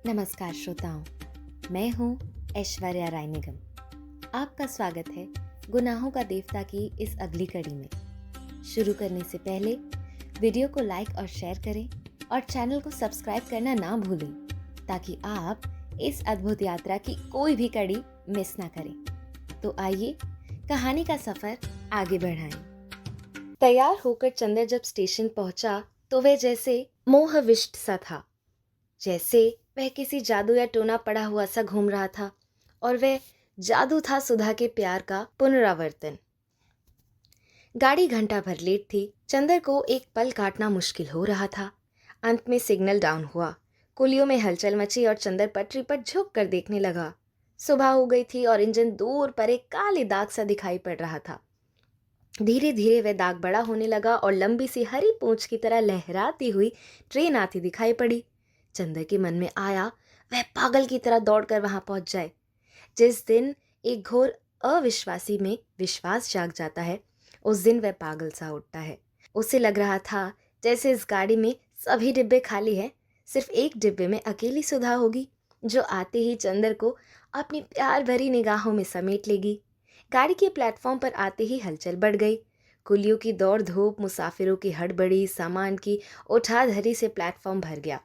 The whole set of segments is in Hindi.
नमस्कार श्रोताओं, मैं हूँ ऐश्वर्या राय निगम। आपका स्वागत है गुनाहों का देवता की इस अगली कड़ी में। शुरू करने से पहले वीडियो को लाइक और शेयर करें और चैनल को सब्सक्राइब करना ना भूलें ताकि आप इस अद्भुत यात्रा की कोई भी कड़ी मिस ना करें। तो आइए कहानी का सफर आगे बढ़ाएं। तैयार होकर चंदर जब स्टेशन पहुंचा तो वह जैसे मोहविष्ट सा था, जैसे वह किसी जादू या टोना पड़ा हुआ सा घूम रहा था और वह जादू था सुधा के प्यार का पुनरावर्तन। गाड़ी घंटा भर लेट थी। चंदर को एक पल काटना मुश्किल हो रहा था। अंत में सिग्नल डाउन हुआ, कुलियों में हलचल मची और चंदर पटरी पर झुक कर देखने लगा। सुबह हो गई थी और इंजन दूर पर एक काले दाग सा दिखाई पड़ रहा था। धीरे धीरे वह दाग बड़ा होने लगा और लंबी सी हरी पूंछ की तरह लहराती हुई ट्रेन आती दिखाई पड़ी। चंदर के मन में आया वह पागल की तरह दौड़कर वहां पहुंच जाए। जिस दिन एक घोर अविश्वासी में विश्वास जाग जाता है, उस दिन वह पागल सा उठता है। उसे लग रहा था जैसे इस गाड़ी में सभी डिब्बे खाली हैं, सिर्फ एक डिब्बे में अकेली सुधा होगी, जो आते ही चंदर को अपनी प्यार भरी निगाहों में समेट लेगी। गाड़ी के प्लेटफॉर्म पर आते ही हलचल बढ़ गई। कुलियों की दौड़ धूप, मुसाफिरों की हड़बड़ी, सामान की उठाधरी से प्लेटफॉर्म भर गया।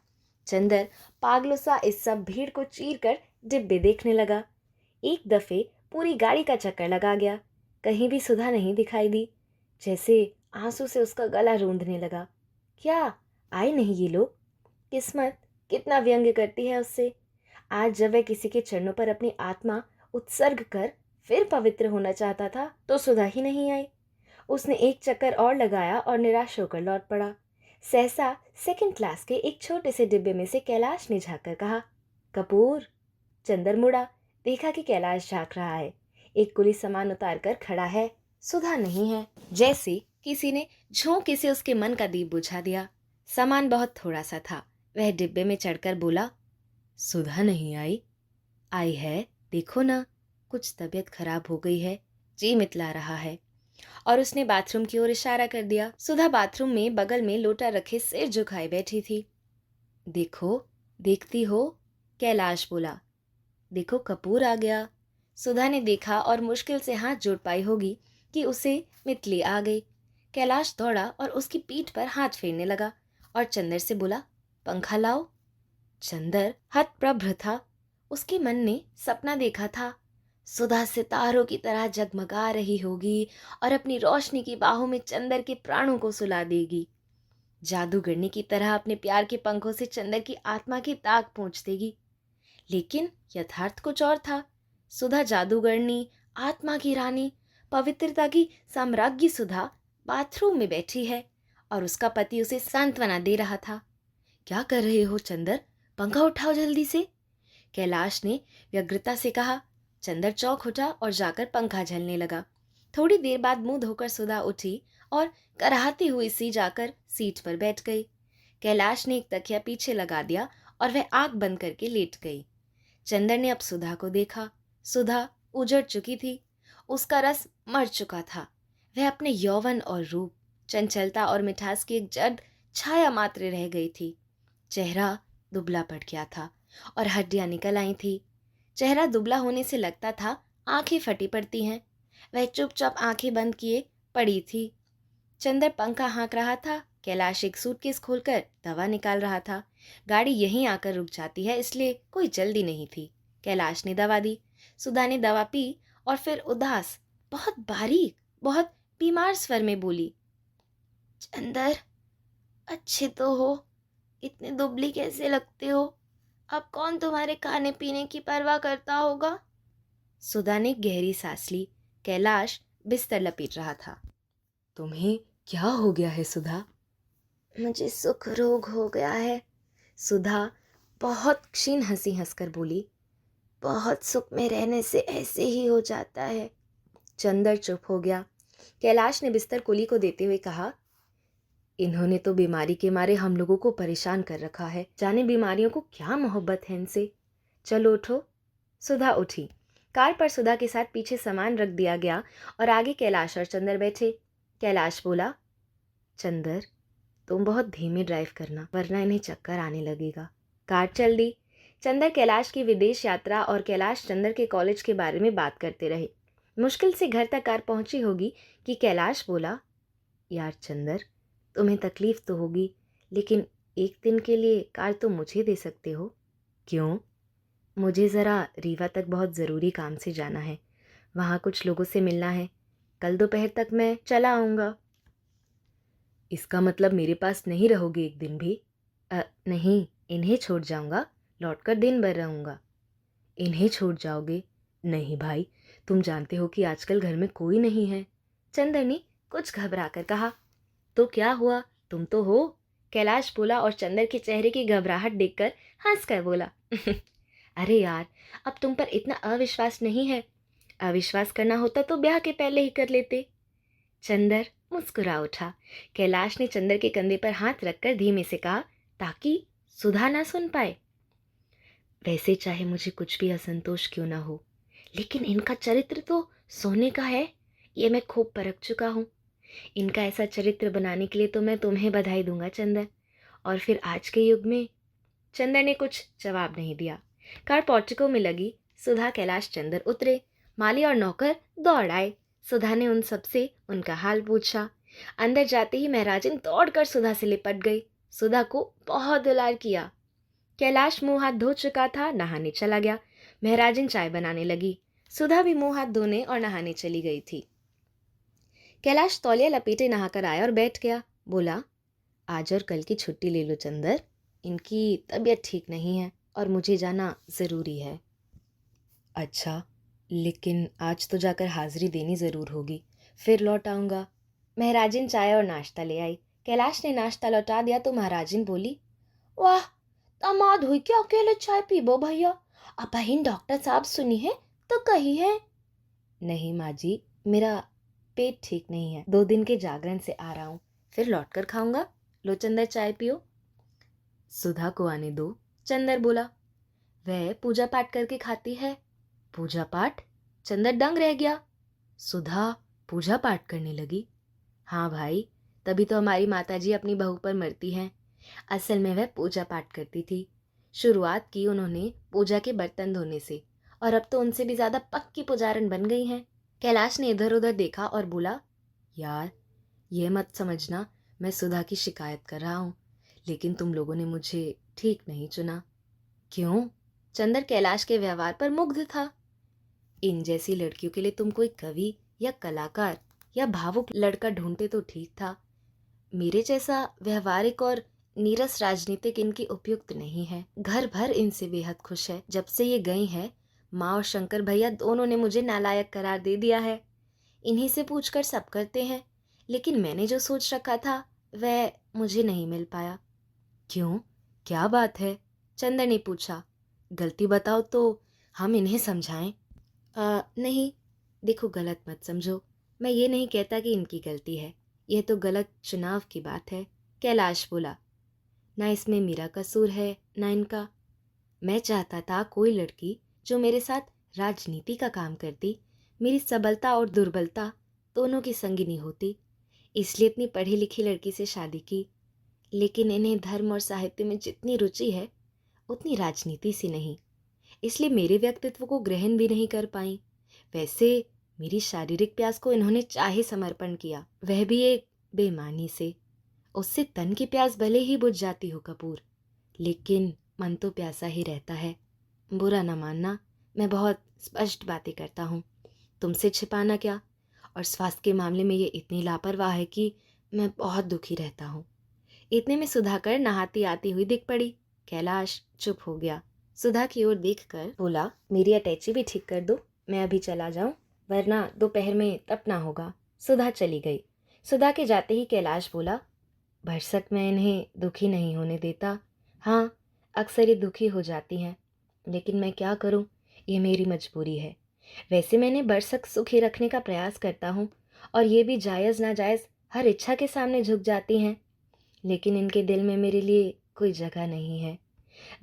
चंदर पागलों सा इस सब भीड़ को चीर कर डिब्बे देखने लगा। एक दफे पूरी गाड़ी का चक्कर लगा गया, कहीं भी सुधा नहीं दिखाई दी। जैसे आंसू से उसका गला रूंधने लगा। क्या आए नहीं ये लोग? किस्मत कितना व्यंग्य करती है उससे। आज जब वह किसी के चरणों पर अपनी आत्मा उत्सर्ग कर फिर पवित्र होना चाहता था तो सुधा ही नहीं आई। उसने एक चक्कर और लगाया और निराश होकर लौट पड़ा। सहसा सेकंड क्लास के एक छोटे से डिब्बे में से कैलाश ने झांककर कहा, कपूर। चंदर मुड़ा, देखा कि कैलाश झांक रहा है। एक कुली सामान उतार कर खड़ा है, सुधा नहीं है। जैसे किसी ने झोंके से उसके मन का दीप बुझा दिया। सामान बहुत थोड़ा सा था। वह डिब्बे में चढ़कर बोला, सुधा नहीं आई? आई है, देखो ना, कुछ तबीयत खराब हो गई है, जी मितला रहा है। और उसने बाथरूम की ओर इशारा कर दिया। सुधा बाथरूम में बगल में लोटा रखे सिर झुकाए बैठी थी। देखो, देखती हो? कैलाश बोला। देखो, कपूर आ गया। सुधा ने देखा और मुश्किल से हाथ जोड़ पाई होगी कि उसे मितली आ गई। कैलाश दौड़ा और उसकी पीठ पर हाथ फेरने लगा और चंदर से बोला, पंखा लाओ। चंदर हतप्रभ था। उसके मन ने सपना देखा था, सुधा सितारों की तरह जगमगा रही होगी और अपनी रोशनी की बाहों में चंदर के प्राणों को सुला देगी। जादूगरनी की तरह अपने प्यार के पंखों से चंदर की आत्मा की ताक पहुंच देगी। लेकिन यथार्थ कुछ और था। सुधा जादूगरनी, आत्मा की रानी, पवित्रता की साम्राज्ञी सुधा बाथरूम में बैठी है और उसका पति उसे सांत्वना दे रहा था। क्या कर रहे हो चंदर? पंखा उठाओ जल्दी से, कैलाश ने व्यग्रता से कहा। चंदर चौंक उठा और जाकर पंखा झलने लगा। थोड़ी देर बाद मुंह धोकर सुधा उठी और कराहती हुई सी जाकर सीट पर बैठ गई। कैलाश ने एक तकिया पीछे लगा दिया और वह आंख बंद करके लेट गई। चंदर ने अब सुधा को देखा। सुधा उजड़ चुकी थी, उसका रस मर चुका था। वह अपने यौवन और रूप, चंचलता और मिठास की एक जड़ छाया मात्र रह गई थी। चेहरा दुबला पड़ गया था और हड्डियां निकल आई थी। चेहरा दुबला होने से लगता था आंखें फटी पड़ती हैं। वह चुपचाप आंखें बंद किए पड़ी थी। चंदर पंखा हाँक रहा था। कैलाश एक सूटकेस खोलकर दवा निकाल रहा था। गाड़ी यहीं आकर रुक जाती है, इसलिए कोई जल्दी नहीं थी। कैलाश ने दवा दी। सुधा ने दवा पी और फिर उदास, बहुत बारीक, बहुत बीमार स्वर में बोली, चंदर, अच्छे तो हो, इतने दुबली कैसे लगते हो? अब कौन तुम्हारे खाने पीने की परवाह करता होगा? सुधा ने गहरी सांस ली। कैलाश बिस्तर लपेट रहा था। तुम्हें क्या हो गया है सुधा? मुझे सुख रोग हो गया है। सुधा बहुत क्षीण हंसी हंसकर बोली, बहुत सुख में रहने से ऐसे ही हो जाता है। चंदर चुप हो गया। कैलाश ने बिस्तर कुली को देते हुए कहा, इन्होंने तो बीमारी के मारे हम लोगों को परेशान कर रखा है। जाने बीमारियों को क्या मोहब्बत है इनसे। चलो उठो। सुधा उठी। कार पर सुधा के साथ पीछे सामान रख दिया गया और आगे कैलाश और चंदर बैठे। कैलाश बोला, चंदर, तुम बहुत धीमे ड्राइव करना वरना इन्हें चक्कर आने लगेगा। कार चल दी। चंदर कैलाश की विदेश यात्रा और कैलाश चंदर के कॉलेज के बारे में बात करते रहे। मुश्किल से घर तक कार पहुंची होगी कि कैलाश बोला, यार चंदर, तुम्हें तकलीफ तो होगी, लेकिन एक दिन के लिए कार तो मुझे दे सकते हो। क्यों? मुझे ज़रा रीवा तक बहुत ज़रूरी काम से जाना है, वहाँ कुछ लोगों से मिलना है। कल दोपहर तक मैं चला आऊँगा। इसका मतलब मेरे पास नहीं रहोगे एक दिन भी? नहीं, इन्हें छोड़ जाऊँगा, लौटकर दिन भर रहूँगा। इन्हें छोड़ जाओगे? नहीं भाई, तुम जानते हो कि आजकल घर में कोई नहीं है। चंदर ने कुछ घबरा कर कहा। तो क्या हुआ, तुम तो हो। कैलाश बोला और चंदर के चेहरे की घबराहट देखकर हंस कर बोला, अरे यार, अब तुम पर इतना अविश्वास नहीं है। अविश्वास करना होता तो ब्याह के पहले ही कर लेते। चंदर मुस्कुरा उठा। कैलाश ने चंदर के कंधे पर हाथ रखकर धीमे से कहा, ताकि सुधा ना सुन पाए। वैसे चाहे मुझे कुछ भी असंतोष क्यों ना हो, लेकिन इनका चरित्र तो सोने का है, ये मैं खूब परख चुका हूँ। इनका ऐसा चरित्र बनाने के लिए तो मैं तुम्हें बधाई दूंगा चंदर। और फिर आज के युग में। चंदर ने कुछ जवाब नहीं दिया। कार पोर्टिको में लगी। सुधा, कैलाश, चंदर उतरे। माली और नौकर दौड़ आए। सुधा ने उन सबसे उनका हाल पूछा। अंदर जाते ही महराजिन दौड़कर सुधा से लिपट गई। सुधा को बहुत दुलार किया। कैलाश मुंह हाथ धो चुका था, नहाने चला गया। महराजिन चाय बनाने लगी। सुधा भी मुंह हाथ धोने और नहाने चली गई थी। कैलाश तौलिया लपेटे नहाकर आया और बैठ गया। बोला, आज और कल की छुट्टी ले लो चंदर, इनकी तबीयत ठीक नहीं है और मुझे जाना ज़रूरी है। अच्छा, लेकिन आज तो जाकर हाजिरी देनी ज़रूर होगी, फिर लौट आऊँगा। महराजिन चाय और नाश्ता ले आई। कैलाश ने नाश्ता लौटा दिया तो महराजिन बोली, वाह, दामाद हुई क्या अकेले चाय पीबो भैया? अब बहन डॉक्टर साहब सुनी है तो कही है। नहीं माँ जी, मेरा पेट ठीक नहीं है, 2 दिन के जागरण से आ रहा हूँ, फिर लौट कर खाऊंगा। लो चंदर, चाय पियो। सुधा को आने दो, चंदर बोला। वह पूजा पाठ करके खाती है। पूजा पाठ? चंदर दंग रह गया। सुधा पूजा पाठ करने लगी? हाँ भाई, तभी तो हमारी माताजी अपनी बहू पर मरती हैं। असल में वह पूजा पाठ करती थी। शुरुआत की उन्होंने पूजा के बर्तन धोने से, और अब तो उनसे भी ज्यादा पक्की पुजारन बन गई हैं। कैलाश ने इधर उधर देखा और बोला, यार, यह मत समझना मैं सुधा की शिकायत कर रहा हूँ, लेकिन तुम लोगों ने मुझे ठीक नहीं चुना। क्यों? चंदर कैलाश के व्यवहार पर मुग्ध था। इन जैसी लड़कियों के लिए तुम कोई कवि या कलाकार या भावुक लड़का ढूंढते तो ठीक था। मेरे जैसा व्यवहारिक और नीरस राजनीतिक इनकी उपयुक्त नहीं है। घर भर इनसे बेहद खुश है। जब से ये गई है, माँ और शंकर भैया दोनों ने मुझे नालायक करार दे दिया है। इन्हीं से पूछकर सब करते हैं, लेकिन मैंने जो सोच रखा था वह मुझे नहीं मिल पाया। क्यों, क्या बात है? चंदर ने पूछा। गलती बताओ तो हम इन्हें समझाएं। नहीं, देखो, गलत मत समझो। मैं ये नहीं कहता कि इनकी गलती है, यह तो गलत चुनाव की बात है। कैलाश बोला, ना इसमें मेरा कसूर है ना इनका। मैं चाहता था कोई लड़की जो मेरे साथ राजनीति का काम करती, मेरी सबलता और दुर्बलता दोनों की संगिनी होती, इसलिए इतनी पढ़ी लिखी लड़की से शादी की। लेकिन इन्हें धर्म और साहित्य में जितनी रुचि है उतनी राजनीति से नहीं, इसलिए मेरे व्यक्तित्व को ग्रहण भी नहीं कर पाई। वैसे मेरी शारीरिक प्यास को इन्होंने चाहे समर्पण किया, वह भी एक बेईमानी से। उससे तन की प्यास भले ही बुझ जाती हो कपूर, लेकिन मन तो प्यासा ही रहता है। बुरा न मानना, मैं बहुत स्पष्ट बातें करता हूँ, तुमसे छिपाना क्या। और स्वास्थ्य के मामले में ये इतनी लापरवाह है कि मैं बहुत दुखी रहता हूँ। इतने में सुधाकर नहाती आती हुई दिख पड़ी। कैलाश चुप हो गया। सुधा की ओर देखकर बोला, मेरी अटैची भी ठीक कर दो, मैं अभी चला जाऊं, वरना दोपहर में तपना होगा। सुधा चली गई। सुधा के जाते ही कैलाश बोला, भरसक मैं इन्हें दुखी नहीं होने देता। हाँ, अक्सर ये दुखी हो जाती हैं, लेकिन मैं क्या करूं, ये मेरी मजबूरी है। वैसे मैंने बरसक सुखी रखने का प्रयास करता हूँ, और ये भी जायज़ नाजायज़ हर इच्छा के सामने झुक जाती हैं, लेकिन इनके दिल में मेरे लिए कोई जगह नहीं है,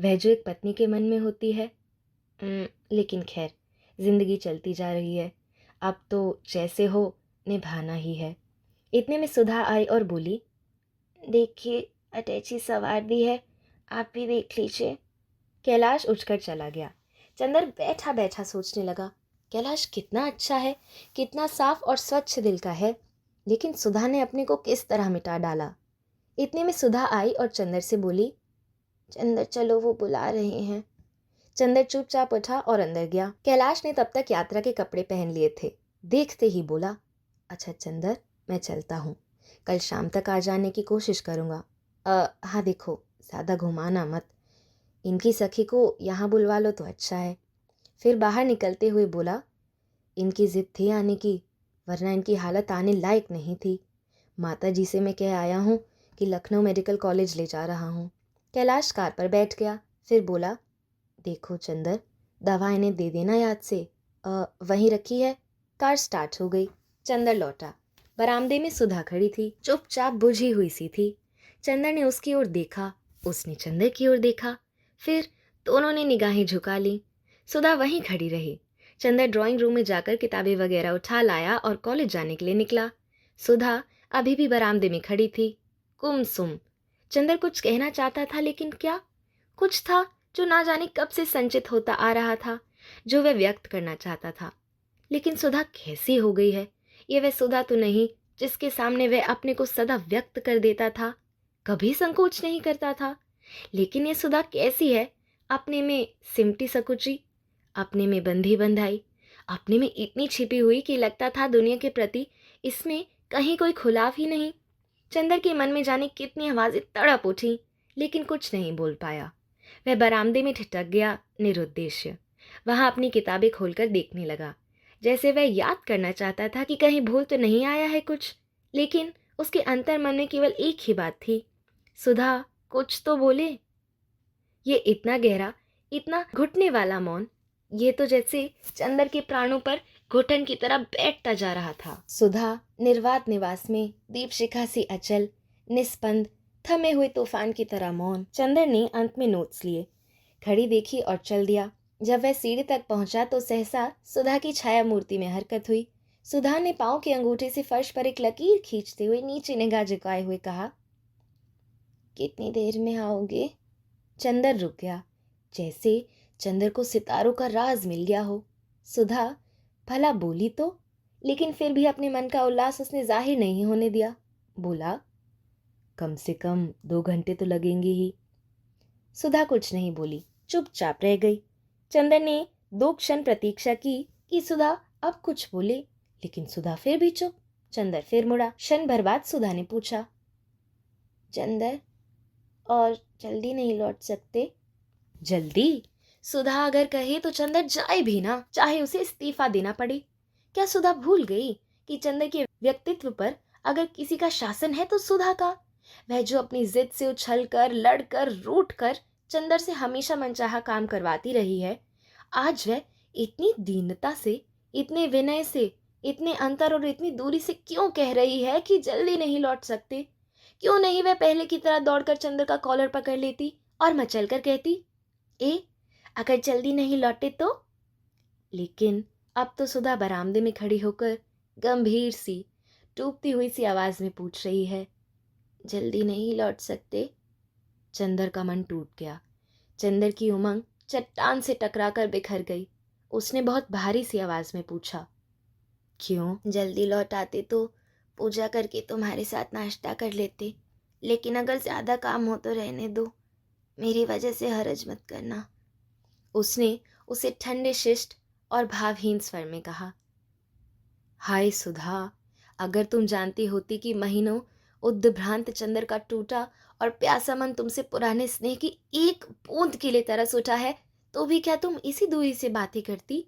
वह जो एक पत्नी के मन में होती है। लेकिन खैर, जिंदगी चलती जा रही है, अब तो जैसे हो निभाना ही है। इतने में सुधा आई और बोली, देखिए, अटैची सवार दी है, आप भी देख लीजिए। कैलाश उठकर चला गया। चंदर बैठा बैठा सोचने लगा, कैलाश कितना अच्छा है, कितना साफ और स्वच्छ दिल का है, लेकिन सुधा ने अपने को किस तरह मिटा डाला। इतने में सुधा आई और चंदर से बोली, चंदर चलो वो बुला रहे हैं। चंदर चुपचाप उठा और अंदर गया। कैलाश ने तब तक यात्रा के कपड़े पहन लिए थे। देखते ही बोला, अच्छा चंदर, मैं चलता हूँ, कल शाम तक आ जाने की कोशिश करूँगा। हाँ देखो, ज़्यादा घुमाना मत, इनकी सखी को यहाँ बुलवा लो तो अच्छा है। फिर बाहर निकलते हुए बोला, इनकी जिद थी आने की, वरना इनकी हालत आने लायक नहीं थी। माता जी से मैं कह आया हूँ कि लखनऊ मेडिकल कॉलेज ले जा रहा हूँ। कैलाश कार पर बैठ गया। फिर बोला, देखो चंदर, दवा इन्हें दे देना याद से। वहीं रखी है। कार स्टार्ट हो गई। चंदर लौटा। बरामदे में सुधा खड़ी थी, चुपचाप बुझी हुई सी थी। चंदर ने उसकी ओर देखा, उसने चंदर की ओर देखा, फिर दोनों ने निगाहें झुका ली। सुधा वहीं खड़ी रही। चंदर ड्राइंग रूम में जाकर किताबें वगैरह उठा लाया और कॉलेज जाने के लिए निकला। सुधा अभी भी बरामदे में खड़ी थी, गुमसुम। चंदर कुछ कहना चाहता था, लेकिन क्या? कुछ था जो ना जाने कब से संचित होता आ रहा था, जो वह व्यक्त करना चाहता था। लेकिन सुधा कैसी हो गई है? ये वह सुधा तो नहीं जिसके सामने वह अपने को सदा व्यक्त कर देता था, कभी संकोच नहीं करता था। लेकिन ये सुधा कैसी है? अपने में सिमटी सकुची, अपने में बंधी बंधाई, अपने में इतनी छिपी हुई कि लगता था दुनिया के प्रति इसमें कहीं कोई खुलाव ही नहीं। चंदर के मन में जाने कितनी आवाजें तड़प उठी, लेकिन कुछ नहीं बोल पाया। वह बरामदे में ठिठक गया, निरुद्देश्य। वहां अपनी किताबें खोलकर देखने लगा, जैसे वह याद करना चाहता था कि कहीं भूल तो नहीं आया है कुछ। लेकिन उसके अंतर मन में केवल एक ही बात थी, सुधा कुछ तो बोले। ये इतना गहरा, इतना घुटने वाला मौन, ये तो जैसे चंदर के प्राणों पर घुटन की तरह बैठता जा रहा था। सुधा निर्वात निवास में दीपशिखा सी अचल, निस्पंद, थमे हुए तूफान की तरह मौन। चंदर ने अंत में नोट्स लिए, घड़ी देखी और चल दिया। जब वह सीढ़ी तक पहुंचा तो सहसा सुधा की छाया मूर्ति में हरकत हुई। सुधा ने पांव के अंगूठे से फर्श पर एक लकीर खींचते हुए नीचे निगाह झुकाए हुए कहा, कितनी देर में आओगे? चंदर रुक गया, जैसे चंदर को सितारों का राज मिल गया हो। सुधा भला बोली तो, लेकिन फिर भी अपने मन का उल्लास उसने जाहिर नहीं होने दिया। बोला, कम से कम 2 घंटे तो लगेंगे ही। सुधा कुछ नहीं बोली, चुपचाप रह गई। चंदर ने 2 क्षण प्रतीक्षा की कि सुधा अब कुछ बोले, लेकिन सुधा फिर भी चुप। चंदर फिर मुड़ा। क्षण भर बाद सुधा ने पूछा, चंदर, और जल्दी नहीं लौट सकते? जल्दी? सुधा अगर कहे तो चंदर जाए भी ना, चाहे उसे इस्तीफा देना पड़े। क्या सुधा भूल गई कि चंदर के व्यक्तित्व पर अगर किसी का शासन है तो सुधा का? वह जो अपनी जिद से उछलकर, लड़कर, रूठकर चंदर से हमेशा मनचाहा काम करवाती रही है, आज वह इतनी दीनता से, इतने विनय से, इतने अंतर और इतनी दूरी से क्यों कह रही है कि जल्दी नहीं लौट सकते? क्यों नहीं वह पहले की तरह दौड़कर चंदर का कॉलर पकड़ लेती और मचलकर कहती, अगर जल्दी नहीं लौटे तो? लेकिन अब तो सुधा बरामदे में खड़ी होकर गंभीर सी, टूटती हुई सी आवाज में पूछ रही है, जल्दी नहीं लौट सकते? चंदर का मन टूट गया। चंदर की उमंग चट्टान से टकराकर बिखर गई। उसने बहुत भारी सी आवाज में पूछा, क्यों? जल्दी लौट आते तो पूजा करके तुम्हारे साथ नाश्ता कर लेते, लेकिन अगर ज्यादा काम हो तो रहने दो, मेरी वजह से हरज मत करना। उसने उसे ठंडे शिष्ट और भावहीन स्वर में कहा। हाय सुधा, अगर तुम जानती होती कि महीनों उद्भ्रांत चंदर का टूटा और प्यासा मन तुमसे पुराने स्नेह की एक बूंद के लिए तरस उठा है, तो भी क्या तुम इसी दूरी से बातें करती?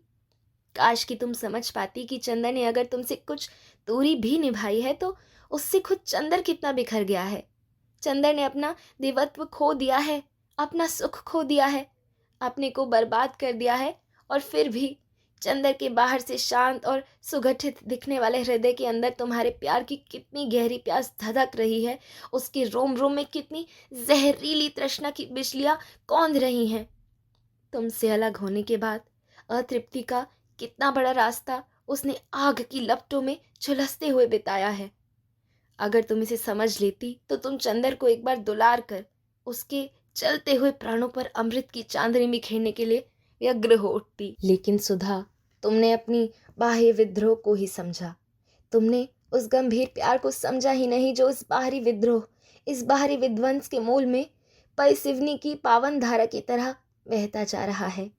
काश कि तुम समझ पाती कि चंदर ने अगर तुमसे कुछ दूरी भी निभाई है तो उससे खुद चंदर कितना बिखर गया है। चंदर ने अपना देवत्व खो दिया है, अपना सुख खो दिया है, अपने को बर्बाद कर दिया है। और फिर भी चंदर के बाहर से शांत और सुगठित दिखने वाले हृदय के अंदर तुम्हारे प्यार की कितनी गहरी प्यास धधक रही है, उसके रोम रोम में कितनी जहरीली तृष्णा की बिजलियां कौंध रही हैं। तुमसे अलग होने के बाद अतृप्ति का कितना बड़ा रास्ता उसने आग की लपटों में झुलसते हुए बिताया है। अगर तुम इसे समझ लेती तो तुम चंदर को एक बार दुलार कर उसके चलते हुए प्राणों पर अमृत की चांदनी बिखेरने के लिए व्यग्र हो उठती। लेकिन सुधा, तुमने अपनी बाह्य विद्रोह को ही समझा। तुमने उस गंभीर प्यार को समझा ही नहीं जो इस बाहरी विद्रोह, इस बाहरी विध्वंस के मूल में पयसिवनी की पावन धारा की तरह बहता जा रहा है।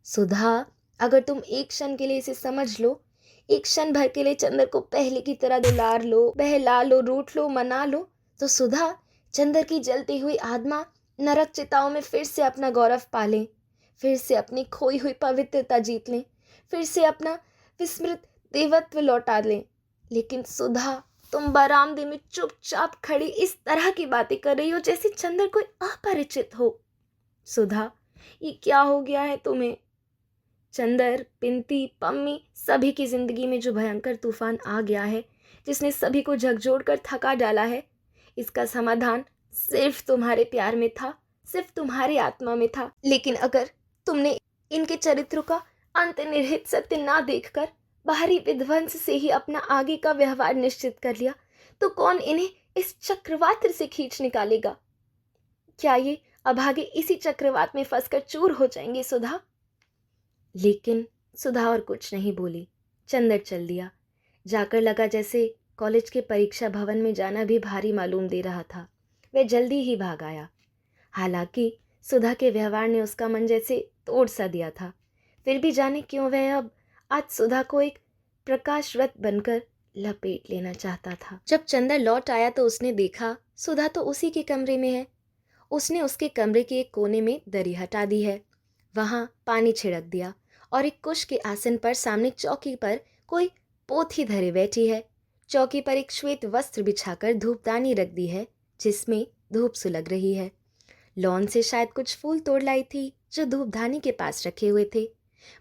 सुधा, अगर तुम एक क्षण के लिए इसे समझ लो, एक क्षण भर के लिए चंदर को पहले की तरह दुलार लो, बहला लो, रूठ लो, मना लो, तो सुधा, चंदर की जलती हुई आत्मा नरक चिताओं में फिर से अपना गौरव पालें, फिर से अपनी खोई हुई पवित्रता जीत लें, फिर से अपना विस्मृत देवत्व लौटा लें। लेकिन सुधा, तुम बरामदे में चुपचाप खड़ी इस तरह की बातें कर रही हो जैसे चंदर कोई अपरिचित हो। सुधा, ये क्या हो गया है तुम्हें? चंदर, पिंती, पम्मी, सभी की जिंदगी में जो भयंकर तूफान आ गया है, जिसने सभी को झकझोर कर थका डाला है, इसका समाधान सिर्फ तुम्हारे प्यार में था, सिर्फ तुम्हारी आत्मा में था। लेकिन अगर तुमने इनके चरित्रों का अंतर्निहित सत्य ना देखकर बाहरी विध्वंस से ही अपना आगे का व्यवहार निश्चित कर लिया, तो कौन इन्हें इस चक्रवात से खींच निकालेगा? क्या ये अभागे इसी चक्रवात में फंसकर चूर हो जाएंगे सुधा? लेकिन सुधा और कुछ नहीं बोली। चंदर चल दिया। जाकर लगा जैसे कॉलेज के परीक्षा भवन में जाना भी भारी मालूम दे रहा था। वह जल्दी ही भाग आया। हालांकि सुधा के व्यवहार ने उसका मन जैसे तोड़ सा दिया था, फिर भी जाने क्यों वह अब आज सुधा को एक प्रकाश रथ बनकर लपेट लेना चाहता था। जब चंदर लौट आया तो उसने देखा सुधा तो उसी के कमरे में है। उसने उसके कमरे के एक कोने में दरी हटा दी है, वहां पानी छिड़क दिया और एक कुश के आसन पर सामने चौकी पर कोई पोथी धरे बैठी है। चौकी पर एक श्वेत वस्त्र बिछाकर धूपदानी रख दी है जिसमें धूप सुलग रही है। लॉन से शायद कुछ फूल तोड़ लाई थी जो धूपदानी के पास रखे हुए थे।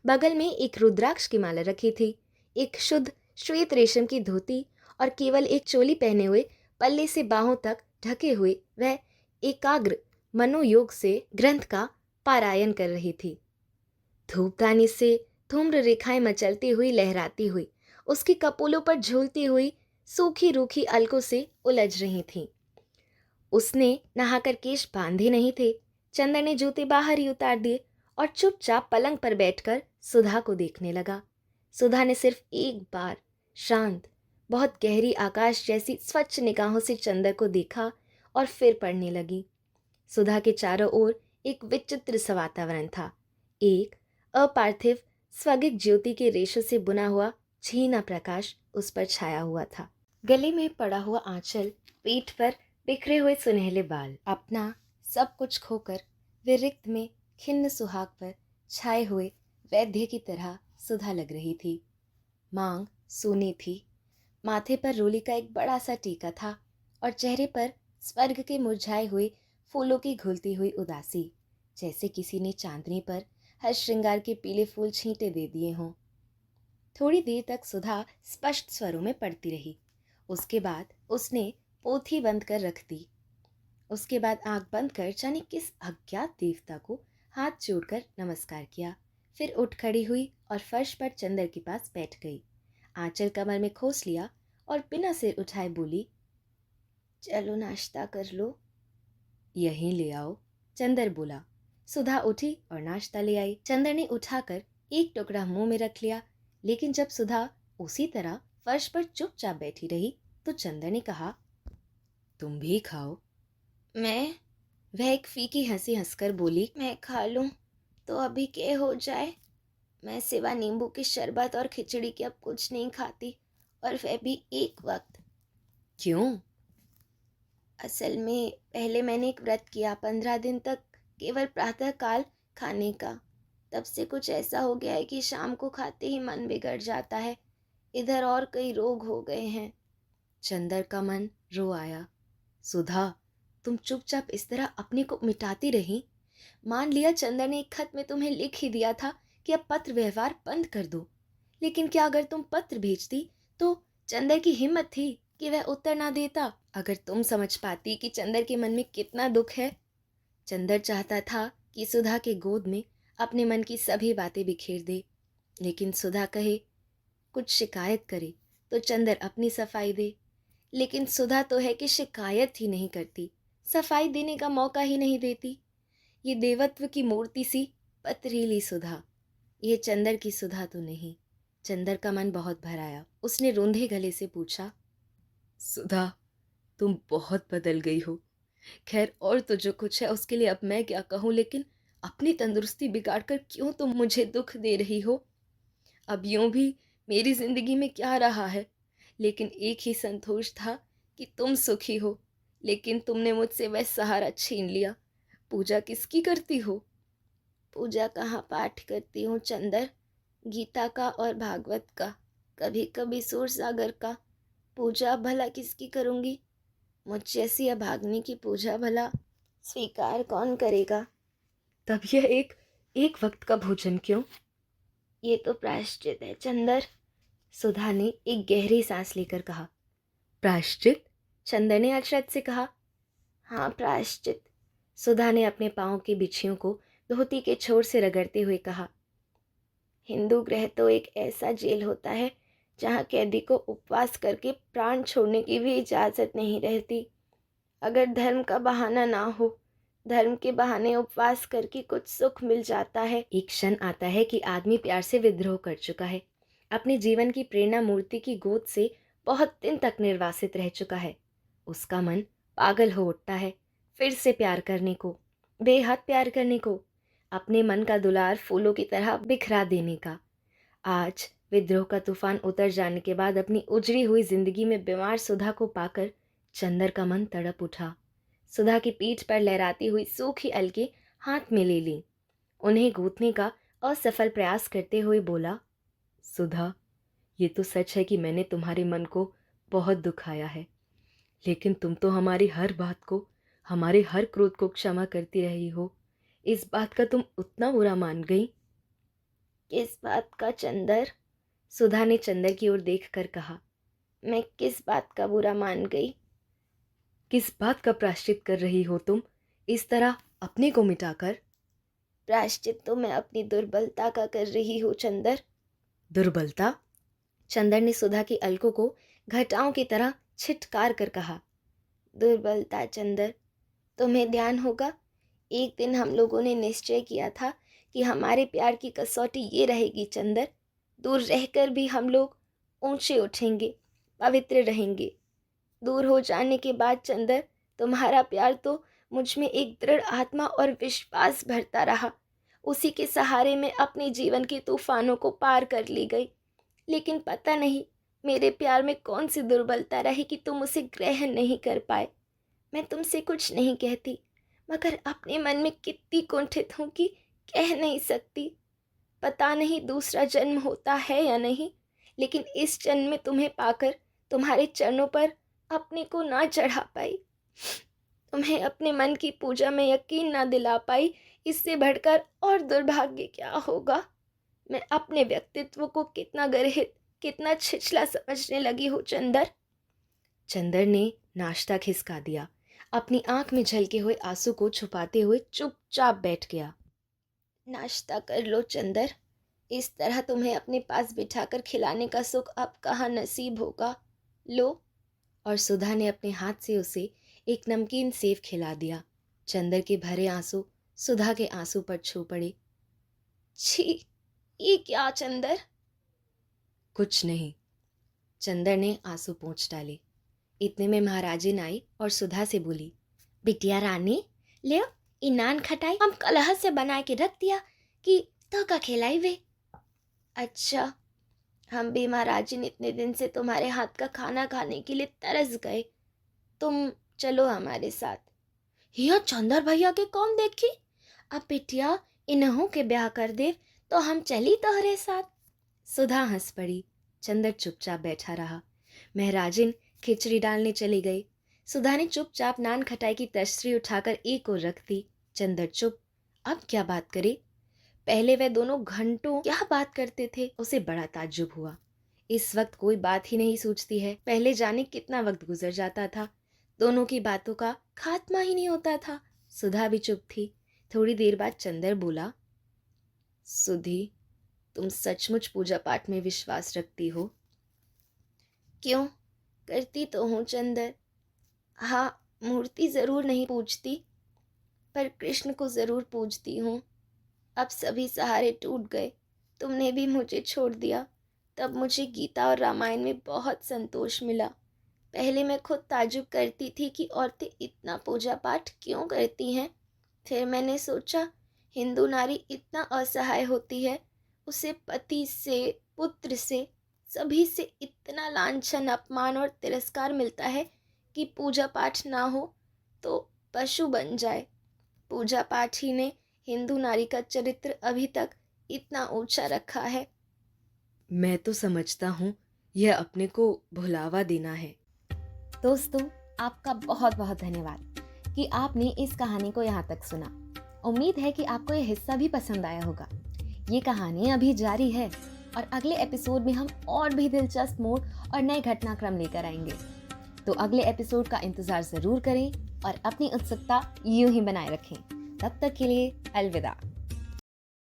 बगल में एक रुद्राक्ष की माला रखी थी। एक शुद्ध श्वेत रेशम की धोती और केवल एक चोली पहने हुए पल्ले से बाहों तक ढके हुए वह एकाग्र मनोयोग से ग्रंथ का पारायण कर रही थी। धूपदानी से धूम्र रेखाएं मचलती हुई लहराती हुई उसके कपोलों पर झूलती हुई सूखी रूखी अलकों से उलझ रही थीं। उसने नहाकर केश बांधे नहीं थे। चंदर ने जूते बाहर ही उतार दिए और चुपचाप पलंग पर बैठकर सुधा को देखने लगा। सुधा ने सिर्फ एक बार शांत, बहुत गहरी आकाश जैसी स्वच्छ निगाहों से चंदर को देखा और फिर पढ़ने लगी। सुधा के चारों ओर एक विचित्र सा वातावरण था। एक अपार्थिव स्वगिक ज्योति के रेशों से बुना हुआ छीना प्रकाश उस पर छाया हुआ था। गले में पड़ा हुआ आंचल, पीठ पर बिखरे हुए सुनहले बाल, अपना सब कुछ खोकर वे रिक्त में खिन्न सुहाग पर छाए हुए वैद्य की तरह सुधा लग रही थी। मांग सूनी थी, माथे पर रोली का एक बड़ा सा टीका था और चेहरे पर स्वर्ग के मुरझाए हुए फूलों की घुलती हुई उदासी, जैसे किसी ने चांदनी पर हर श्रृंगार के पीले फूल छींटे दे दिए हों। थोड़ी देर तक सुधा स्पष्ट स्वरों में पढ़ती रही। उसके बाद उसने पोथी बंद कर रख दी। उसके बाद आंख बंद कर जाने किस अज्ञात देवता को हाथ जोड़कर नमस्कार किया। फिर उठ खड़ी हुई और फर्श पर चंदर के पास बैठ गई। आंचल कमर में खोस लिया और बिना सिर उठाए बोली, चलो नाश्ता कर लो। यहीं ले आओ, चंदर बोला। सुधा उठी और नाश्ता ले आई। चंदर ने उठाकर एक टुकड़ा मुंह में रख लिया, लेकिन जब सुधा उसी तरह फर्श पर चुपचाप बैठी रही तो चंदर ने कहा, तुम भी खाओ। मैं? वह एक फीकी हंसी हंसकर बोली, मैं खा लूं तो अभी क्या हो जाए? मैं सिवा नींबू के शरबत और खिचड़ी के अब कुछ नहीं खाती, और वह भी एक वक्त। क्यों? असल में पहले मैंने एक व्रत किया 15 दिन तक, केवल प्रातः काल खाने का। तब से कुछ ऐसा हो गया है कि शाम को खाते ही मन बिगड़ जाता है। इधर और कई रोग हो गए हैं। चंदर का मन रो आया। सुधा, तुम चुपचाप इस तरह अपने को मिटाती रही। मान लिया चंदर ने एक खत में तुम्हें लिख ही दिया था कि अब पत्र व्यवहार बंद कर दो, लेकिन क्या अगर तुम पत्र भेजती तो चंदर की हिम्मत थी कि वह उत्तर ना देता? अगर तुम समझ पाती कि चंदर के मन में कितना दुख है। चंदर चाहता था कि सुधा के गोद में अपने मन की सभी बातें बिखेर दे, लेकिन सुधा कहे, कुछ शिकायत करे तो चंदर अपनी सफाई दे। लेकिन सुधा तो है कि शिकायत ही नहीं करती, सफाई देने का मौका ही नहीं देती। ये देवत्व की मूर्ति सी पथरीली सुधा, ये चंदर की सुधा तो नहीं। चंदर का मन बहुत भर आया। उसने रूंधे गले से पूछा, सुधा, तुम बहुत बदल गई हो। खैर, और तो जो कुछ है उसके लिए अब मैं क्या कहूँ, लेकिन अपनी तंदुरुस्ती बिगाड़कर क्यों तुम मुझे दुख दे रही हो। अब यूं भी मेरी जिंदगी में क्या रहा है, लेकिन एक ही संतोष था कि तुम सुखी हो। लेकिन तुमने मुझसे वह सहारा छीन लिया। पूजा किसकी करती हो? पूजा कहाँ पाठ करती हूँ चंदर, गीता का और भागवत का, कभी कभी सूर सागर का। पूजा भला किसकी करूँगी? मुझ जैसी अभाग्नि की पूजा भला स्वीकार कौन करेगा? तब यह एक वक्त का भोजन क्यों? ये तो प्रायश्चित है चंदर, सुधा ने एक गहरी सांस लेकर कहा। प्रायश्चित? चंदर ने अचरज से कहा। हाँ, प्रायश्चित। सुधा ने अपने पाँव की बिछियों को धोती के छोर से रगड़ते हुए कहा। हिंदू गृह तो एक ऐसा जेल होता है जहाँ कैदी को उपवास करके प्राण छोड़ने की भी इजाज़त नहीं रहती। अगर धर्म का बहाना ना हो, धर्म के बहाने उपवास करके कुछ सुख मिल जाता है। एक क्षण आता है कि आदमी प्यार से विद्रोह कर चुका है, अपने जीवन की प्रेरणा मूर्ति की गोद से बहुत दिन तक निर्वासित रह चुका है। उसका मन पागल हो उठता है फिर से प्यार करने को, बेहद प्यार करने को, अपने मन का दुलार फूलों की तरह बिखरा देने का। आज विद्रोह का तूफान उतर जाने के बाद अपनी उजड़ी हुई जिंदगी में बीमार सुधा को पाकर चंदर का मन तड़प उठा। सुधा की पीठ पर लहराती हुई सूखी अलके हाथ में ले ली। उन्हें गूंथने का असफल प्रयास करते हुए बोला, सुधा, ये तो सच है कि मैंने तुम्हारे मन को बहुत दुखाया है, लेकिन तुम तो हमारी हर बात को, हमारे हर क्रोध को क्षमा करती रही हो। इस बात का तुम उतना बुरा मान गई? किस बात का चंदर? सुधा ने चंदर की ओर देखकर कहा। मैं किस बात का बुरा मान गई? किस बात का प्रायश्चित कर रही हो तुम, इस तरह अपने को मिटाकर? प्रायश्चित तो मैं अपनी दुर्बलता का कर रही हूँ चंदर। दुर्बलता? चंदर ने सुधा की अलकों को घटाओं की तरह छिटकार कर कहा। दुर्बलता चंदर, तुम्हें ध्यान होगा, एक दिन हम लोगों ने निश्चय किया था कि हमारे प्यार की कसौटी ये रहेगी चंदर, दूर रहकर भी हम लोग ऊंचे उठेंगे, पवित्र रहेंगे। दूर हो जाने के बाद चंदर, तुम्हारा प्यार तो मुझ में एक दृढ़ आत्मा और विश्वास भरता रहा। उसी के सहारे में अपने जीवन के तूफानों को पार कर ली गई। लेकिन पता नहीं मेरे प्यार में कौन सी दुर्बलता रही कि तुम उसे ग्रहण नहीं कर पाए। मैं तुमसे कुछ नहीं कहती, मगर अपने मन में कितनी कुंठित हूँ कि कह नहीं सकती। पता नहीं दूसरा जन्म होता है या नहीं, लेकिन इस जन्म में तुम्हें पाकर तुम्हारे चरणों पर अपने को ना चढ़ा पाई, तुम्हें अपने मन की पूजा में यकीन ना दिला पाई, इससे बढ़कर और दुर्भाग्य क्या होगा। मैं अपने व्यक्तित्व को कितना गर्हित, कितना छिछला समझने लगी हूँ चंदर। चंदर ने नाश्ता खिसका दिया। अपनी आंख में झलके हुए आंसू को छुपाते हुए चुपचाप बैठ गया। नाश्ता कर लो चंदर, इस तरह तुम्हें अपने पास बिठाकर खिलाने का सुख अब कहाँ नसीब होगा। लो। और सुधा ने अपने हाथ से उसे एक नमकीन सेव खिला दिया। चंदर के भरे आंसू सुधा के आंसू पर छू पड़े। छी, ये क्या चंदर? कुछ नहीं। चंदर ने आंसू पोंछ डाले। इतने में महाराजिन आई और सुधा से बोली, बिटिया रानी, ले इनान खटाई हम कलह से बना के रख दिया कि तो का खिलाई वे। अच्छा, हम भी महाराजिन इतने दिन से तुम्हारे हाथ का खाना खाने के लिए तरस गए, तुम चलो हमारे साथ। यहाँ चंदर भैया के कौन देखी, अब बिटिया इन्हों के ब्याह कर दे तो हम चली तोहरे साथ। सुधा हंस पड़ी। चंदर चुपचाप बैठा रहा। महराजिन खिचड़ी डालने चली गई। सुधा ने चुपचाप नान खटाई की तश्तरी उठाकर एक ओर रख दी। चंदर चुप। अब क्या बात करे? पहले वे दोनों घंटों क्या बात करते थे, उसे बड़ा ताज्जुब हुआ। इस वक्त कोई बात ही नहीं सूझती है। पहले जाने कितना वक्त गुजर जाता था, दोनों की बातों का खात्मा ही नहीं होता था। सुधा भी चुप थी। थोड़ी देर बाद चंदर बोला, सुधी, तुम सचमुच पूजा पाठ में विश्वास रखती हो? क्यों, करती तो हूँ चंदर। हाँ, मूर्ति जरूर नहीं पूजती, पर कृष्ण को ज़रूर पूजती हूँ। अब सभी सहारे टूट गए, तुमने भी मुझे छोड़ दिया। तब मुझे गीता और रामायण में बहुत संतोष मिला। पहले मैं खुद ताज्जुब करती थी कि औरतें इतना पूजा पाठ क्यों करती हैं। फिर मैंने सोचा, हिंदू नारी इतना असहाय होती है, उसे पति से, पुत्र से, सभी से इतना लांछन, अपमान और तिरस्कार मिलता है कि पूजा पाठ ना हो तो पशु बन जाए। पूजा पाठ ही ने हिंदू नारी का चरित्र अभी तक इतना ऊंचा रखा है। मैं तो समझता हूँ यह अपने को भुलावा देना है। दोस्तों, आपका बहुत बहुत धन्यवाद कि आपने इस कहानी को यहाँ तक सुना। उम्मीद है कि आपको यह हिस्सा भी पसंद आया होगा। ये कहानी अभी जारी है और अगले एपिसोड में हम और भी दिलचस्प मोड़ और नए घटनाक्रम लेकर आएंगे। तो अगले एपिसोड का इंतजार जरूर करें और अपनी उत्सुकता यूं ही बनाए रखें। तब तक के लिए अलविदा।